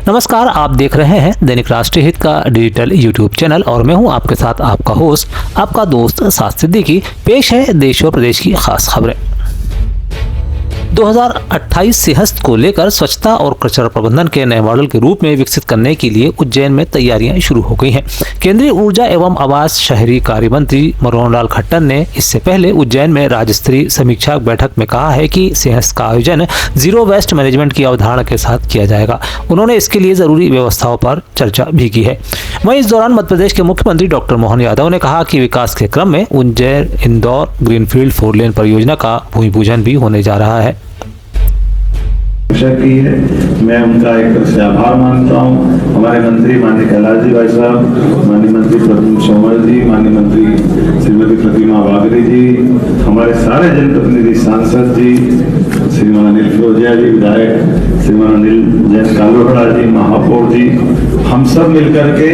नमस्कार, आप देख रहे हैं दैनिक राष्ट्रीय हित का डिजिटल यूट्यूब चैनल और मैं हूं आपके साथ आपका होस्ट, आपका दोस्त साद सिद्दीकी। पेश है देश और प्रदेश की खास खबरें। 2028 सिंहस्थ को लेकर स्वच्छता और कचरा प्रबंधन के नए मॉडल के रूप में विकसित करने के लिए उज्जैन में तैयारियां शुरू हो गई हैं। केंद्रीय ऊर्जा एवं आवास शहरी कार्य मंत्री मनोहर लाल खट्टर ने इससे पहले उज्जैन में राज्य स्तरीय समीक्षा बैठक में कहा है कि सिंहस्थ का आयोजन जीरो वेस्ट मैनेजमेंट की अवधारणा के साथ किया जाएगा। उन्होंने इसके लिए जरूरी व्यवस्थाओं पर चर्चा भी की है। वहीं इस दौरान मध्य प्रदेश के मुख्यमंत्री डॉक्टर मोहन यादव ने कहा कि विकास के क्रम में उज्जैन इंदौर ग्रीनफील्ड 4 लेन परियोजना का भूमि पूजन भी होने जा रहा है। की है, मैं उनका एक तरह से आभार मानता हूँ। हमारे मंत्री माननीय कैलाश जी भाई साहब, माननीय मंत्री प्रद्युम्न सोमर जी, माननीय मंत्री श्रीमती प्रतिमा वागरी जी, हमारे सारे जनप्रतिनिधि, सांसद जी, श्रीमान अनिल फिरोजिया जी, विधायक श्रीमान अनिल जैन कालोहड़ा जी, महापौर जी, हम सब मिलकर के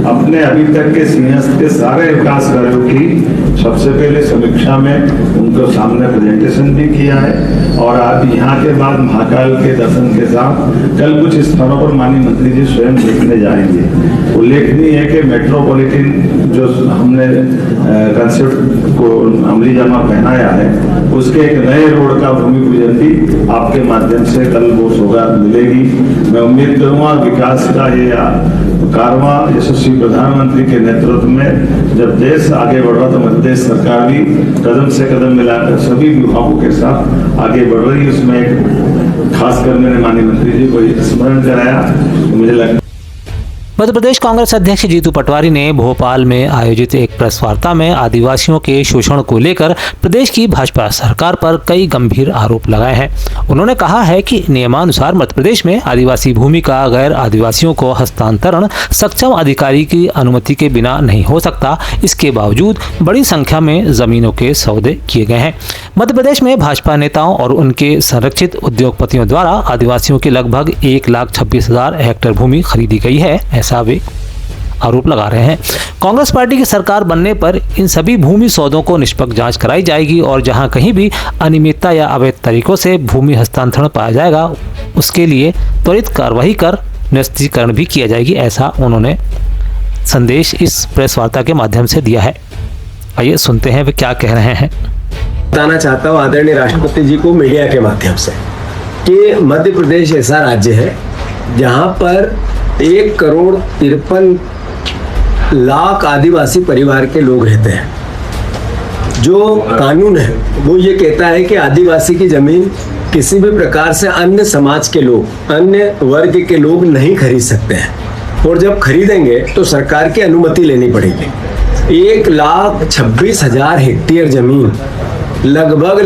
अपने अभी तक के सिंहस्थ के सारे विकास कार्यों की सबसे पहले समीक्षा में उनको सामने प्रेजेंटेशन भी किया है और आज यहाँ के बाद महाकाल के दर्शन के साथ कल कुछ स्थानों पर माननीय मंत्री जी स्वयं देखने जाएंगे। उल्लेखनीय है कि मेट्रोपॉलिटन जो हमने कंसेप्ट को अमली जामा पहनाया है, उसके एक नए रोड का भूमि पूजन भी आपके माध्यम से कल वो सौगात मिलेगी। मैं उम्मीद करूंगा विकास का ये कारवां यशस्वी प्रधानमंत्री के नेतृत्व में जब देश आगे बढ़ रहा तो मध्य प्रदेश सरकार भी कदम से कदम मिलाकर सभी विभागों के साथ आगे बढ़ रही है। उसमें एक खासकर मैंने माननीय मंत्री जी को स्मरण कराया, मुझे लगता मध्य प्रदेश कांग्रेस अध्यक्ष जीतू पटवारी ने भोपाल में आयोजित एक प्रेस वार्ता में आदिवासियों के शोषण को लेकर प्रदेश की भाजपा सरकार पर कई गंभीर आरोप लगाए हैं। उन्होंने कहा है कि नियमानुसार मध्य प्रदेश में आदिवासी भूमि का गैर आदिवासियों को हस्तांतरण सक्षम अधिकारी की अनुमति के बिना नहीं हो सकता। इसके बावजूद बड़ी संख्या में जमीनों के सौदे किए गए हैं। मध्य प्रदेश में भाजपा नेताओं और उनके संरक्षित उद्योगपतियों द्वारा आदिवासियों की लगभग 1,26,000 हेक्टेयर भूमि खरीदी गई है, ऐसा वे आरोप लगा रहे हैं। कांग्रेस पार्टी की सरकार बनने पर इन सभी भूमि सौदों को निष्पक्ष जांच कराई जाएगी और जहां कहीं भी अनियमितता या अवैध तरीकों से भूमि हस्तांतरण पाया जाएगा उसके लिए त्वरित कार्रवाई कर निरस्तीकरण भी किया जाएगी, ऐसा उन्होंने संदेश इस प्रेस वार्ता के माध्यम से दिया है। आइए सुनते हैं वे क्या कह रहे हैं। बताना चाहता हूँ आदरणीय राष्ट्रपति जी को मीडिया के माध्यम से कि मध्य प्रदेश ऐसा राज्य है जहाँ पर 1,53 लाख आदिवासी परिवार के लोग रहते हैं। जो कानून है वो ये कहता है कि आदिवासी की जमीन किसी भी प्रकार से अन्य समाज के लोग, अन्य वर्ग के लोग नहीं खरीद सकते हैं और जब खरीदेंगे तो सरकार की अनुमति लेनी पड़ेगी। 1,26,000 हेक्टेयर जमीन, लगभग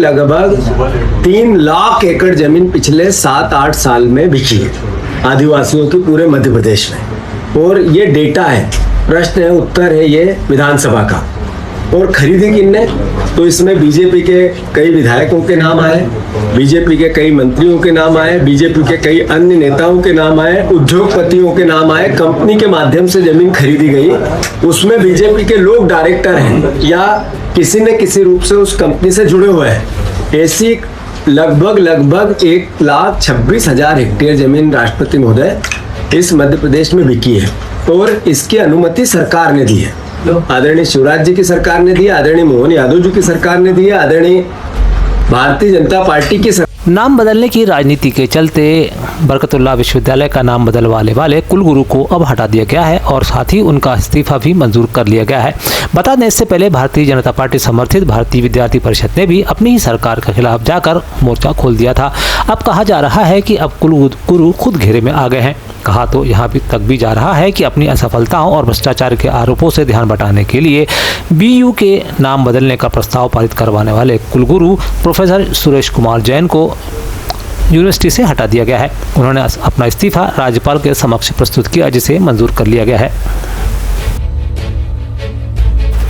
3 लाख एकड़ जमीन पिछले 7-8 साल में बिकी है आदिवासियों की पूरे मध्य प्रदेश में। और ये डेटा है, प्रश्न है, उत्तर है ये विधानसभा का। और खरीदी किसने? तो इसमें बीजेपी के कई विधायकों के नाम आए, बीजेपी के कई मंत्रियों के नाम आए, बीजेपी के कई अन्य नेताओं के नाम आए, उद्योगपतियों के नाम आए। कंपनी के माध्यम से जमीन खरीदी गई, उसमें बीजेपी के लोग डायरेक्टर हैं या किसी न किसी रूप से उस कंपनी से जुड़े हुए हैं। ऐसी लगभग 1,26,000 हेक्टेयर जमीन राष्ट्रपति महोदय इस मध्य प्रदेश में बिकी है और इसकी अनुमति सरकार ने दी है। आदरणीय शिवराज जी की सरकार ने दी, आदरणीय मोहन यादव जी की सरकार ने दी है, आदरणीय भारतीय जनता पार्टी की नाम बदलने की राजनीति के चलते बरकतुल्लाह विश्वविद्यालय का नाम बदलवाने वाले कुलगुरु को अब हटा दिया गया है और साथ ही उनका इस्तीफा भी मंजूर कर लिया गया है। बता दें, इससे पहले भारतीय जनता पार्टी समर्थित भारतीय विद्यार्थी परिषद ने भी अपनी ही सरकार के खिलाफ जाकर मोर्चा खोल दिया था। अब कहा जा रहा है कि अब कुलगुरु खुद घेरे में आ गए हैं। कहा तो यहाँ तक भी जा रहा है कि अपनी असफलताओं और भ्रष्टाचार के आरोपों से ध्यान बटाने के लिए BU के नाम बदलने का प्रस्ताव पारित करवाने वाले कुलगुरु प्रोफेसर सुरेश कुमार जैन को यूनिवर्सिटी से हटा दिया गया है। उन्होंने अपना इस्तीफा राज्यपाल के समक्ष प्रस्तुत किया, जिसे मंजूर कर लिया गया है।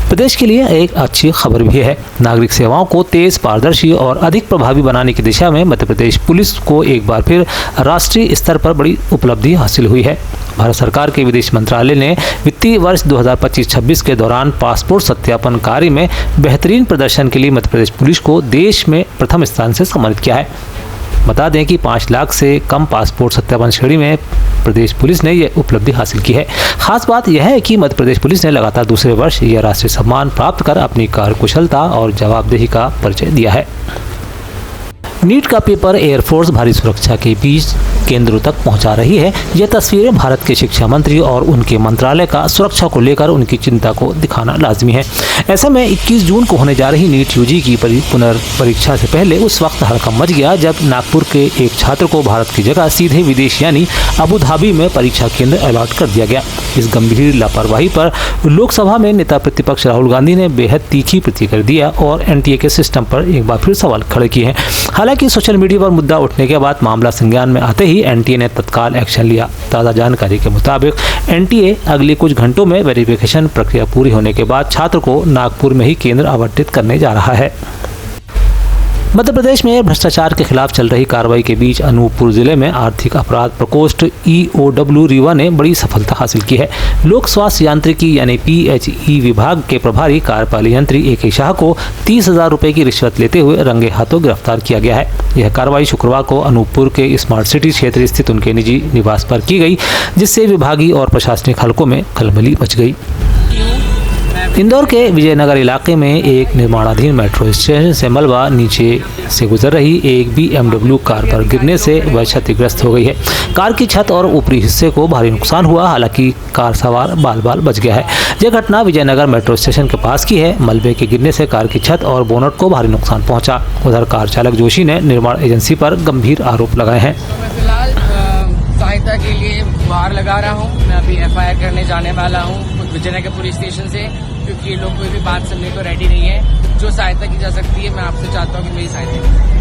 प्रदेश के लिए एक अच्छी खबर भी है। नागरिक सेवाओं को तेज, पारदर्शी और अधिक प्रभावी बनाने की दिशा में मध्य प्रदेश पुलिस को एक बार फिर राष्ट्रीय स्तर पर बड़ी उपलब्धि हासिल हुई है। भारत सरकार के विदेश मंत्रालय ने वित्तीय वर्ष 2025-26 के दौरान पासपोर्ट सत्यापन कार्य में बेहतरीन प्रदर्शन के लिए मध्य प्रदेश पुलिस को देश में प्रथम स्थान से सम्मानित किया है। बता दें कि 5 लाख से कम पासपोर्ट सत्यापन श्रेणी में प्रदेश पुलिस ने यह उपलब्धि हासिल की है। खास बात यह है कि मध्य प्रदेश पुलिस ने लगातार दूसरे वर्ष यह राष्ट्रीय सम्मान प्राप्त कर अपनी कार्यकुशलता और जवाबदेही का परिचय दिया है। नीट का पेपर एयरफोर्स भारी सुरक्षा के बीच केंद्रों तक पहुंचा रही है। यह तस्वीरें भारत के शिक्षा मंत्री और उनके मंत्रालय का सुरक्षा को लेकर उनकी चिंता को दिखाना लाजमी है। ऐसे में 21 जून को होने जा रही नीट यूजी की पुनर्परीक्षा से पहले उस वक्त हड़कंप मच गया जब नागपुर के एक छात्र को भारत की जगह सीधे विदेश यानी अबू धाबी में परीक्षा केंद्र अलॉट कर दिया गया। इस गंभीर लापरवाही पर लोकसभा में नेता प्रतिपक्ष राहुल गांधी ने बेहद तीखी प्रतिक्रिया दिया और एनटीए के सिस्टम पर एक बार फिर सवाल खड़े किए हैं। हालांकि सोशल मीडिया पर मुद्दा उठने के बाद मामला संज्ञान में आते ही एनटीए ने तत्काल एक्शन लिया। ताज़ा जानकारी के मुताबिक एनटीए अगले कुछ घंटों में वेरिफिकेशन प्रक्रिया पूरी होने के बाद छात्र को नागपुर में ही केंद्र आवंटित करने जा रहा है। मध्य प्रदेश में भ्रष्टाचार के खिलाफ चल रही कार्रवाई के बीच अनूपपुर जिले में आर्थिक अपराध प्रकोष्ठ EOW रीवा ने बड़ी सफलता हासिल की है। लोक स्वास्थ्य यांत्रिकी यानी PHE विभाग के प्रभारी कार्यपाली यंत्री AK शाह को 30,000 रुपए की रिश्वत लेते हुए रंगे हाथों गिरफ्तार किया गया है। यह कार्रवाई शुक्रवार को अनूपपुर के स्मार्ट सिटी क्षेत्र स्थित उनके निजी निवास पर की गई, जिससे विभागीय और प्रशासनिक हलकों में खलबली मच गई। इंदौर के विजयनगर इलाके में एक निर्माणाधीन मेट्रो स्टेशन से मलबा नीचे से गुजर रही एक BMW कार पर गिरने से वह क्षतिग्रस्त हो गई है। कार की छत और ऊपरी हिस्से को भारी नुकसान हुआ, हालांकि कार सवार बाल बच गया है। यह घटना विजयनगर मेट्रो स्टेशन के पास की है। मलबे के गिरने से कार की छत और बोनट को भारी नुकसान पहुंचा। उधर कार चालक जोशी ने निर्माण एजेंसी पर गंभीर आरोप लगाए हैं। फिलहाल सहायता के लिए बाहर लगा रहा हूँ। मैं अभी FIR करने जाने वाला हूँ विजयनगर पुलिस स्टेशन से, क्योंकि ये लोग कोई भी बात सुनने को रेडी नहीं है। जो सहायता की जा सकती है मैं आपसे चाहता हूँ कि मेरी सहायता